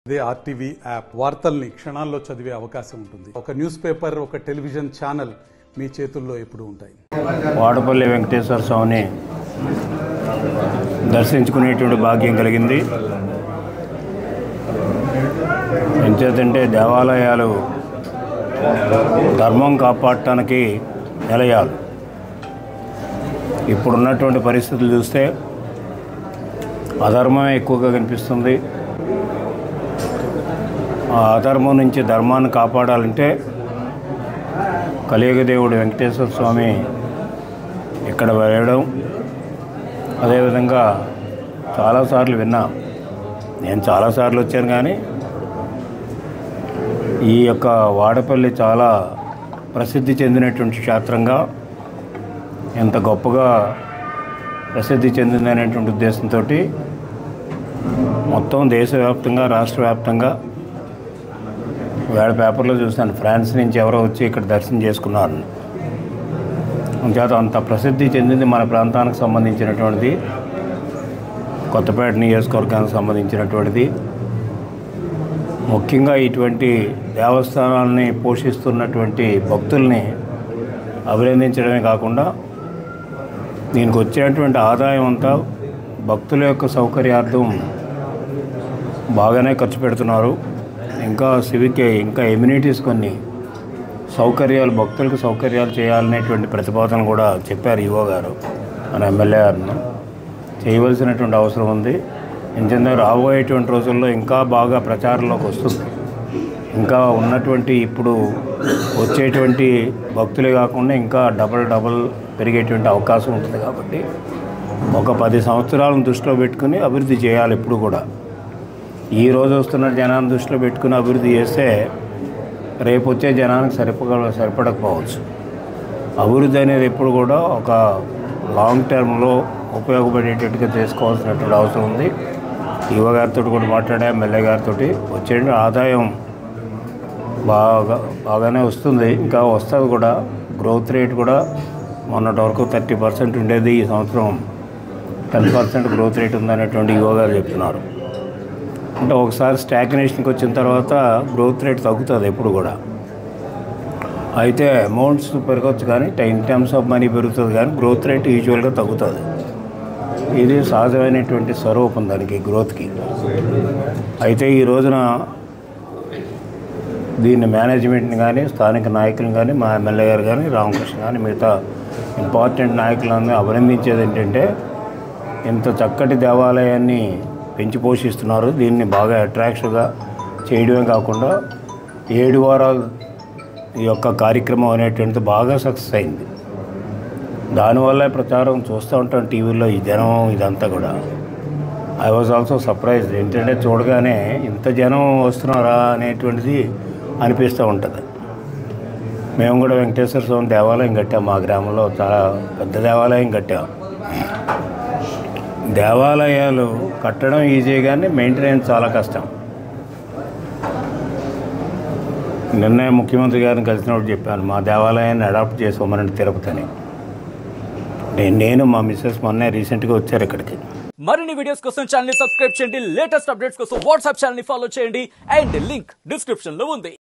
ఇదే RTV app వార్తల్ని క్షణాల్లో చదివే అవకాశం ఉంటుంది. ఒక న్యూస్ పేపర్, ఒక టెలివిజన్ ఛానల్ మీ చేతుల్లో ఎప్పుడూ ఉంటాయి. వాడపల్లి వెంకటేశ్వర స్వామిని దర్శించుకునేటువంటి భాగ్యం కలిగింది. ఎంచేతంటే దేవాలయాలు ధర్మం కాపాడటానికి నిలయాలు. ఇప్పుడున్నటువంటి పరిస్థితులు చూస్తే అధర్మమే ఎక్కువగా కనిపిస్తుంది. ఆ అధర్మం నుంచి ధర్మాన్ని కాపాడాలంటే కలియుగ దేవుడు వెంకటేశ్వర స్వామి ఇక్కడ వెళ్ళడం, అదేవిధంగా చాలాసార్లు విన్నా. నేను చాలాసార్లు వచ్చాను, కానీ ఈ యొక్క వాడపల్లి చాలా ప్రసిద్ధి చెందినటువంటి క్షేత్రంగా, ఎంత గొప్పగా ప్రసిద్ధి చెందిందనేటువంటి ఉద్దేశంతో మొత్తం దేశవ్యాప్తంగా, రాష్ట్ర వ్యాప్తంగా వేళ పేపర్లో చూశాను, ఫ్రాన్స్ నుంచి ఎవరో వచ్చి ఇక్కడ దర్శనం చేసుకున్నారు. అంచేత అంత ప్రసిద్ధి చెందింది మన ప్రాంతానికి సంబంధించినటువంటిది, కొత్తపేట నియోజకవర్గానికి సంబంధించినటువంటిది. ముఖ్యంగా ఇటువంటి దేవస్థానాలని పోషిస్తున్నటువంటి భక్తుల్ని అభినందించడమే కాకుండా దీనికి వచ్చేటువంటి ఆదాయం అంతా భక్తుల యొక్క సౌకర్యార్థం బాగానే ఖర్చు పెడుతున్నారు. ఇంకా ఇంకా ఎమ్యూనిటీస్, కొన్ని సౌకర్యాలు, భక్తులకు సౌకర్యాలు చేయాలనేటువంటి ప్రతిపాదన కూడా చెప్పారు ఈవో గారు, మన ఎమ్మెల్యే గారిని. చేయవలసినటువంటి అవసరం ఉంది. ఎందుకంటే రాబోయేటువంటి రోజుల్లో ఇంకా బాగా ప్రచారంలోకి వస్తుంది. ఇంకా ఉన్నటువంటి ఇప్పుడు వచ్చేటువంటి భక్తులే కాకుండా ఇంకా డబల్ పెరిగేటువంటి అవకాశం ఉంటుంది. కాబట్టి ఒక 10 సంవత్సరాలను దృష్టిలో పెట్టుకుని అభివృద్ధి చేయాలి. ఇప్పుడు కూడా ఈ రోజు వస్తున్న జనాన్ని దృష్టిలో పెట్టుకుని అభివృద్ధి చేస్తే రేపు వచ్చే జనానికి సరిపడకపోవచ్చు. అభివృద్ధి అనేది ఎప్పుడు కూడా ఒక లాంగ్ టర్మ్లో ఉపయోగపడేటట్టుగా చేసుకోవాల్సినటువంటి అవసరం ఉంది. యువ గారితో కూడా మాట్లాడా, ఎమ్మెల్యే గారితో. వచ్చే ఆదాయం బాగానే వస్తుంది, ఇంకా వస్తుంది కూడా. గ్రోత్ రేట్ కూడా మొన్నటి వరకు 30% ఉండేది, ఈ సంవత్సరం 10% గ్రోత్ రేట్ ఉందనేటువంటి యువ గారు చెప్తున్నారు. అంటే ఒకసారి స్టాగ్నేషన్కి వచ్చిన తర్వాత గ్రోత్ రేట్ తగ్గుతుంది ఎప్పుడు కూడా. అయితే అమౌంట్స్ పెరగచ్చు, కానీ ఇన్ టర్మ్స్ ఆఫ్ మనీ పెరుగుతుంది, కానీ గ్రోత్ రేట్ యూజువల్గా తగ్గుతుంది. ఇది సహజమైనటువంటి స్వరూపం దానికి, గ్రోత్కి. అయితే ఈ రోజున దీన్ని మేనేజ్మెంట్ని కానీ, స్థానిక నాయకులను కానీ, మా ఎమ్మెల్యే గారు కానీ, రామకృష్ణ కానీ, మిగతా ఇంపార్టెంట్ నాయకులను అభినందించేది ఏంటంటే, ఇంత చక్కటి దేవాలయాన్ని పెంచి పోషిస్తున్నారు. దీన్ని బాగా అట్రాక్షన్గా చేయడమే కాకుండా 7 వారాలు ఈ యొక్క కార్యక్రమం అనేటువంటిది బాగా సక్సెస్ అయింది. దానివల్ల ప్రచారం చూస్తూ ఉంటాం టీవీలో, ఈ జనం ఇదంతా కూడా. I was also surprised. ఏంటంటే చూడగానే ఇంత జనం వస్తున్నారా అనేటువంటిది అనిపిస్తూ ఉంటుంది. మేము కూడా వెంకటేశ్వర స్వామి దేవాలయం కట్టాం, మా గ్రామంలో చాలా పెద్ద దేవాలయం కట్టాం. దేవాలయాలు కట్టడం ఈజీ, కానీ మెయింటెనెన్స్ చాలా కష్టం. నిన్న ముఖ్యమంత్రి గారిని కలిసినప్పుడు చెప్పాను, మా దేవాలయాన్ని అడాప్ట్ చేసుకోమని తిరుపతిని. నేను మా మిస్సెస్ మొన్నే రీసెంట్గా వచ్చారు ఇక్కడికి. మరిన్ని వీడియోస్ కోసం ఛానల్ ని సబ్స్క్రైబ్ చేయండి. లేటెస్ట్ అప్డేట్స్ కోసం వాట్సాప్ ఛానల్ ని ఫాలో చేయండి. అండ్ లింక్ డిస్క్రిప్షన్ లో ఉంది.